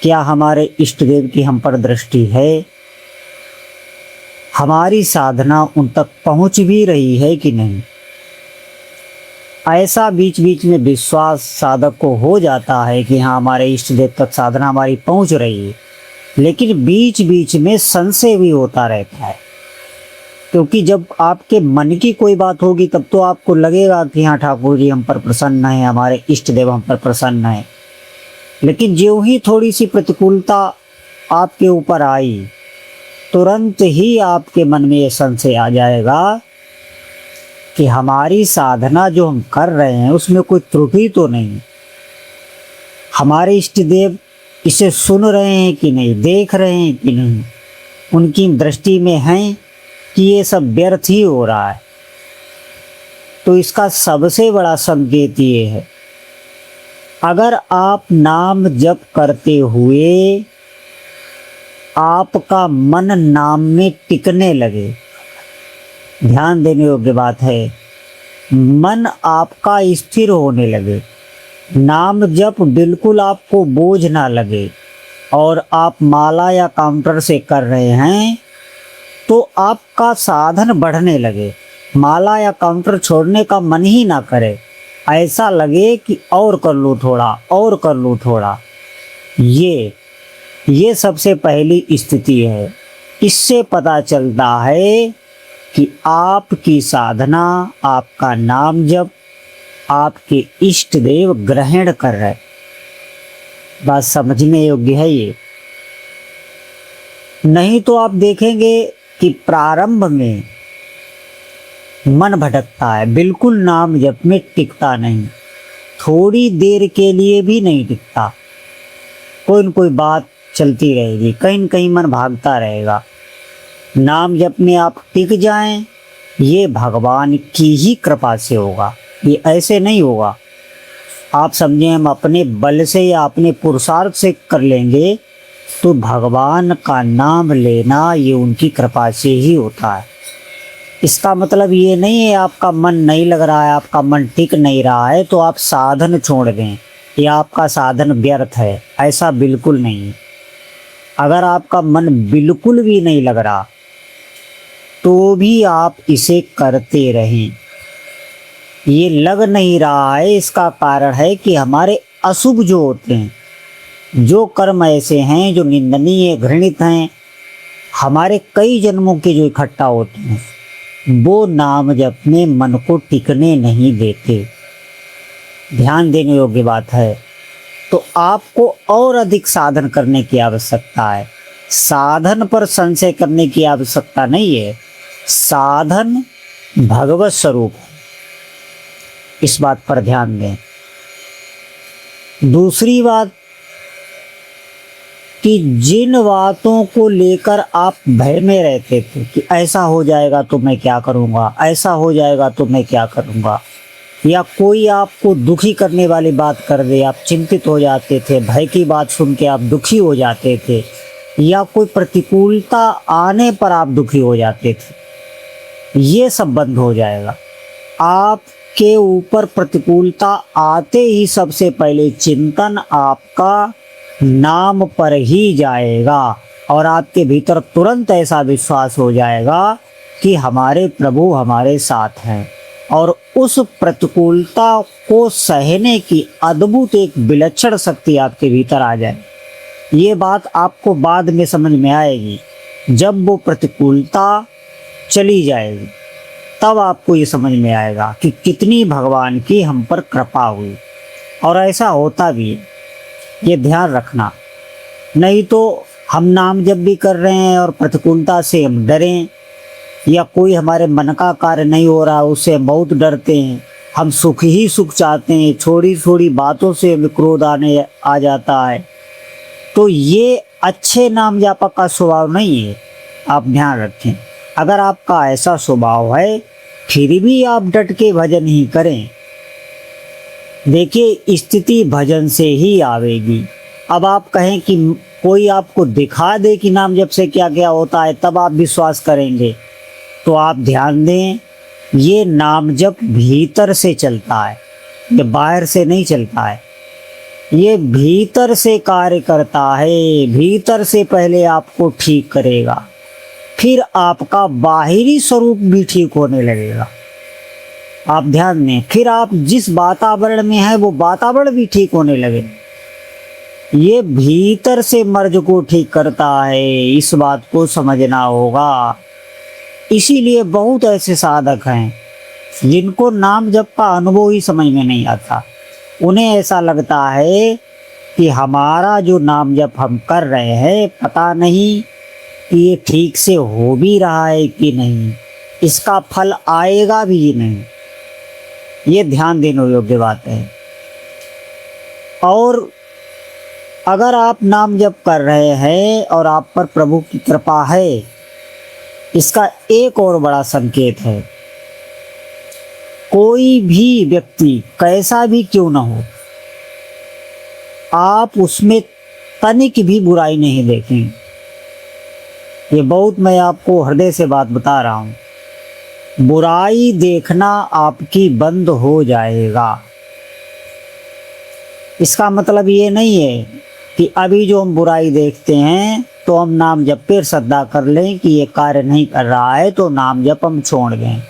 क्या हमारे इष्ट देव की हम पर दृष्टि है? हमारी साधना उन तक पहुंच भी रही है कि नहीं? ऐसा बीच बीच में विश्वास साधक को हो जाता है कि हाँ, हमारे इष्ट देव तक साधना हमारी पहुंच रही है, लेकिन बीच बीच में संशय भी होता रहता है। क्योंकि जब आपके मन की कोई बात होगी तब तो आपको लगेगा कि हाँ, ठाकुर जी हम पर प्रसन्न है, हमारे इष्ट देव हम पर प्रसन्न है। लेकिन ज्यों ही थोड़ी सी प्रतिकूलता आपके ऊपर आई, तुरंत ही आपके मन में ये संशय आ जाएगा कि हमारी साधना जो हम कर रहे हैं उसमें कोई त्रुटि तो नहीं, हमारे इष्ट देव इसे सुन रहे हैं कि नहीं, देख रहे हैं कि नहीं, उनकी दृष्टि में हैं कि ये सब व्यर्थ ही हो रहा है। तो इसका सबसे बड़ा संकेत ये है, अगर आप नाम जप करते हुए आपका मन नाम में टिकने लगे, ध्यान देने योग्य बात है, मन आपका स्थिर होने लगे, नाम जप बिल्कुल आपको बोझ ना लगे और आप माला या काउंटर से कर रहे हैं, तो आपका साधन बढ़ने लगे, माला या काउंटर छोड़ने का मन ही ना करे, ऐसा लगे कि और कर लूँ थोड़ा, और कर लूँ थोड़ा। ये सबसे पहली स्थिति है। इससे पता चलता है कि आपकी साधना, आपका नाम जप आपके इष्ट देव ग्रहण कर रहे। बात समझने योग्य है ये। नहीं तो आप देखेंगे कि प्रारंभ में मन भटकता है, बिल्कुल नाम जप में टिकता नहीं, थोड़ी देर के लिए भी नहीं टिकता, कोई न कोई बात चलती रहेगी, कहीं न कहीं मन भागता रहेगा। नाम जप में आप टिक जाएं, ये भगवान की ही कृपा से होगा, ये ऐसे नहीं होगा। आप समझें हम अपने बल से या अपने पुरुषार्थ से कर लेंगे तो भगवान का नाम लेना ये उनकी कृपा से ही होता है। इसका मतलब ये नहीं है आपका मन नहीं लग रहा है, आपका मन टिक नहीं रहा है तो आप साधन छोड़ दें या आपका साधन व्यर्थ है, ऐसा बिल्कुल नहीं। अगर आपका मन बिल्कुल भी नहीं लग रहा तो भी आप इसे करते रहें। ये लग नहीं रहा है, इसका कारण है कि हमारे अशुभ जो होते हैं, जो कर्म ऐसे हैं जो निंदनीय घृणित हैं, हमारे कई जन्मों के जो इकट्ठा होते हैं, वो नाम जप में मन को टिकने नहीं देते। ध्यान देने योग्य बात है। तो आपको और अधिक साधन करने की आवश्यकता है। साधन पर संशय करने की आवश्यकता नहीं है। साधन भगवत स्वरूप, इस बात पर ध्यान दें। दूसरी बात कि जिन बातों को लेकर आप भय में रहते थे कि ऐसा हो जाएगा तो मैं क्या करूँगा, ऐसा हो जाएगा तो मैं क्या करूँगा, या कोई आपको दुखी करने वाली बात कर दे, आप चिंतित हो जाते थे, भय की बात सुन के आप दुखी हो जाते थे, या कोई प्रतिकूलता आने पर आप दुखी हो जाते थे, ये सब बंद हो जाएगा। आपके ऊपर प्रतिकूलता आते ही सबसे पहले चिंतन आपका नाम पर ही जाएगा और आपके भीतर तुरंत ऐसा विश्वास हो जाएगा कि हमारे प्रभु हमारे साथ हैं, और उस प्रतिकूलता को सहने की अद्भुत एक विलक्षण शक्ति आपके भीतर आ जाए। ये बात आपको बाद में समझ में आएगी, जब वो प्रतिकूलता चली जाएगी तब आपको ये समझ में आएगा कि कितनी भगवान की हम पर कृपा हुई। और ऐसा होता भी है, ये ध्यान रखना। नहीं तो हम नाम जब भी कर रहे हैं और प्रतिकूलता से हम डरें, या कोई हमारे मन का कार्य नहीं हो रहा उससे हम बहुत डरते हैं, हम सुख ही सुख चाहते हैं, छोटी छोटी बातों से हमें क्रोध आ जाता है, तो ये अच्छे नाम जापक का स्वभाव नहीं है। आप ध्यान रखें। अगर आपका ऐसा स्वभाव है फिर भी आप डट के भजन ही करें, देखिए स्थिति भजन से ही आवेगी। अब आप कहें कि कोई आपको दिखा दे कि नाम जप से क्या क्या होता है तब आप विश्वास करेंगे, तो आप ध्यान दें, ये नाम जप भीतर से चलता है, ये बाहर से नहीं चलता है। ये भीतर से कार्य करता है, भीतर से पहले आपको ठीक करेगा, फिर आपका बाहरी स्वरूप भी ठीक होने लगेगा। आप ध्यान दें, फिर आप जिस वातावरण में हैं वो वातावरण भी ठीक होने लगे। ये भीतर से मर्ज को ठीक करता है, इस बात को समझना होगा। इसीलिए बहुत ऐसे साधक हैं जिनको नाम जप का अनुभव ही समझ में नहीं आता। उन्हें ऐसा लगता है कि हमारा जो नाम जप हम कर रहे हैं, पता नहीं कि ये ठीक से हो भी रहा है कि नहीं, इसका फल आएगा भी नहीं। ये ध्यान देने योग्य बात है। और अगर आप नाम जप कर रहे हैं और आप पर प्रभु की कृपा है, इसका एक और बड़ा संकेत है, कोई भी व्यक्ति कैसा भी क्यों न हो, आप उसमें तनिक भी बुराई नहीं देखेंगे। ये बहुत मैं आपको हृदय से बात बता रहा हूँ। बुराई देखना आपकी बंद हो जाएगा। इसका मतलब ये नहीं है कि अभी जो हम बुराई देखते हैं तो हम नाम जप पर श्रद्धा कर लें कि ये कार्य नहीं कर रहा है तो नाम जप हम छोड़ दें।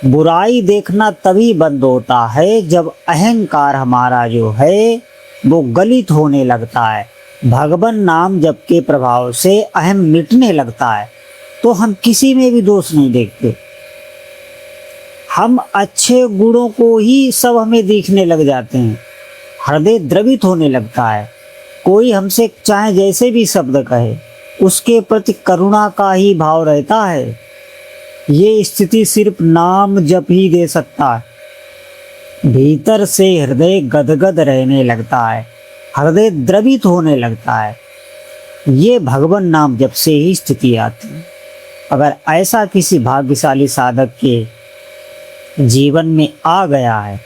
बुराई देखना तभी बंद होता है जब अहंकार हमारा जो है वो गलित होने लगता है। भगवान नाम जप के प्रभाव से अहम मिटने लगता है तो हम किसी में भी दोष नहीं देखते। हम अच्छे गुणों को ही सब हमें दिखने लग जाते हैं। हृदय द्रवित होने लगता है। कोई हमसे चाहे जैसे भी शब्द कहे, उसके प्रति करुणा का ही भाव रहता है। ये स्थिति सिर्फ नाम जप ही दे सकता है। भीतर से हृदय गदगद रहने लगता है, हृदय द्रवित होने लगता है। ये भगवान नाम जप से ही स्थिति आती है। अगर ऐसा किसी भाग्यशाली साधक के जीवन में आ गया है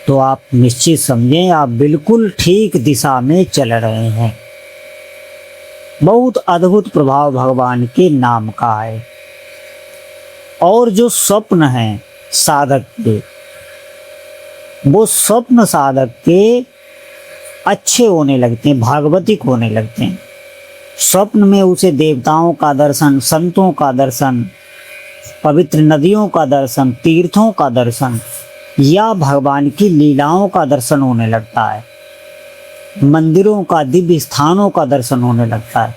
तो आप निश्चित समझें आप बिल्कुल ठीक दिशा में चल रहे हैं। बहुत अद्भुत प्रभाव भगवान के नाम का है। और जो स्वप्न है साधक के, वो स्वप्न साधक के अच्छे होने लगते हैं, भागवतिक होने लगते हैं। स्वप्न में उसे देवताओं का दर्शन, संतों का दर्शन, पवित्र नदियों का दर्शन, तीर्थों का दर्शन या भगवान की लीलाओं का दर्शन होने लगता है। मंदिरों का, दिव्य स्थानों का दर्शन होने लगता है।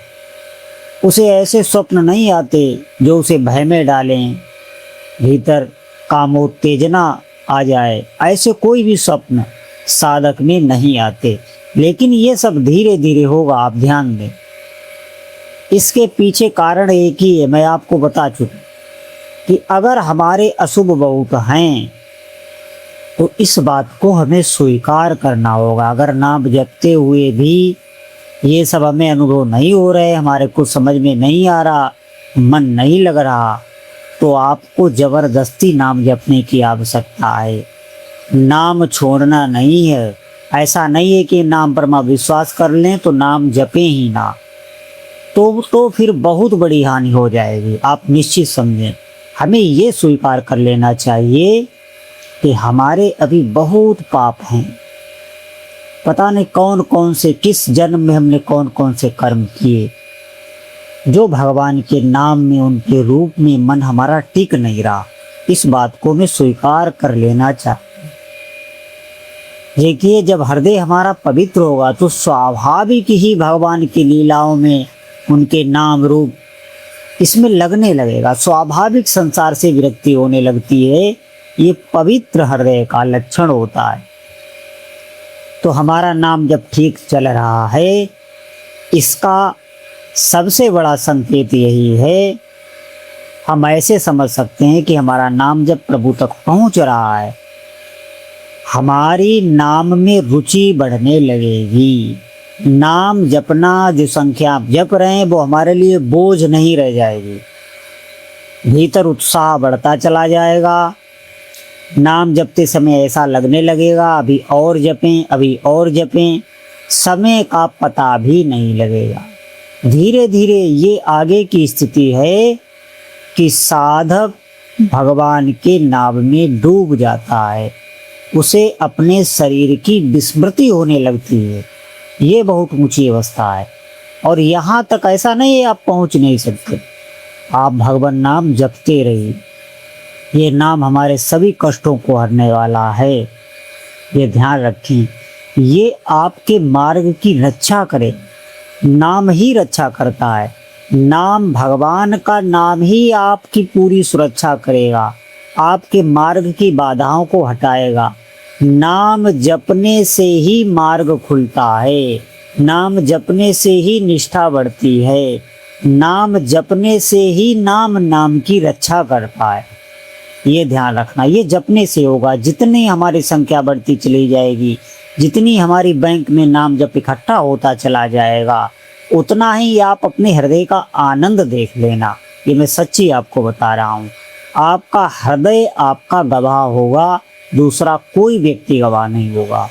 उसे ऐसे स्वप्न नहीं आते जो उसे भय में डालें, भीतर कामोत्तेजना आ जाए। ऐसे कोई भी स्वप्न साधक में नहीं आते। लेकिन ये सब धीरे धीरे होगा, आप ध्यान दें। इसके पीछे कारण एक ही है, मैं आपको बता चुका कि अगर हमारे अशुभ बहुत हैं तो इस बात को हमें स्वीकार करना होगा। अगर नाम जपते हुए भी ये सब हमें अनुभव नहीं हो रहे, हमारे कुछ समझ में नहीं आ रहा, मन नहीं लग रहा, तो आपको जबरदस्ती नाम जपने की आवश्यकता है। नाम छोड़ना नहीं है। ऐसा नहीं है कि नाम पर हम विश्वास कर लें तो नाम जपें ही ना, तो फिर बहुत बड़ी हानि हो जाएगी। आप निश्चित समझें। हमें ये स्वीकार कर लेना चाहिए कि हमारे अभी बहुत पाप हैं। पता नहीं कौन कौन से, किस जन्म में हमने कौन कौन से कर्म किए जो भगवान के नाम में, उनके रूप में मन हमारा टिक नहीं रहा। इस बात को हमें स्वीकार कर लेना चाहिए। देखिए, जब हृदय हमारा पवित्र होगा तो स्वाभाविक ही भगवान की लीलाओं में, उनके नाम रूप इसमें लगने लगेगा। स्वाभाविक संसार से विरक्ति होने लगती है। ये पवित्र हृदय का लक्षण होता है। तो हमारा नाम जब ठीक चल रहा है, इसका सबसे बड़ा संकेत यही है। हम ऐसे समझ सकते हैं कि हमारा नाम जब प्रभु तक पहुंच रहा है, हमारी नाम में रुचि बढ़ने लगेगी। नाम जपना, जो संख्या आप जप रहे हैं, वो हमारे लिए बोझ नहीं रह जाएगी। भीतर उत्साह बढ़ता चला जाएगा। नाम जपते समय ऐसा लगने लगेगा अभी और जपें, अभी और जपें, समय का पता भी नहीं लगेगा। धीरे धीरे ये आगे की स्थिति है कि साधक भगवान के नाम में डूब जाता है। उसे अपने शरीर की विस्मृति होने लगती है। ये बहुत ऊंची अवस्था है और यहाँ तक ऐसा नहीं है आप पहुँच नहीं सकते। आप भगवान नाम जपते रहिए। ये नाम हमारे सभी कष्टों को हरने वाला है, ये ध्यान रखें। ये आपके मार्ग की रक्षा करे। नाम ही रक्षा करता है। नाम, भगवान का नाम ही आपकी पूरी सुरक्षा करेगा, आपके मार्ग की बाधाओं को हटाएगा। नाम जपने से ही मार्ग खुलता है, नाम जपने से ही निष्ठा बढ़ती है, नाम जपने से ही नाम की रक्षा करता है। ये ध्यान रखना, ये जपने से होगा। जितनी हमारी संख्या बढ़ती चली जाएगी, जितनी हमारी बैंक में नाम जप इकट्ठा होता चला जाएगा, उतना ही आप अपने हृदय का आनंद देख लेना। ये मैं सच्ची आपको बता रहा हूँ। आपका हृदय आपका गवाह होगा, दूसरा कोई व्यक्ति गवाह नहीं होगा।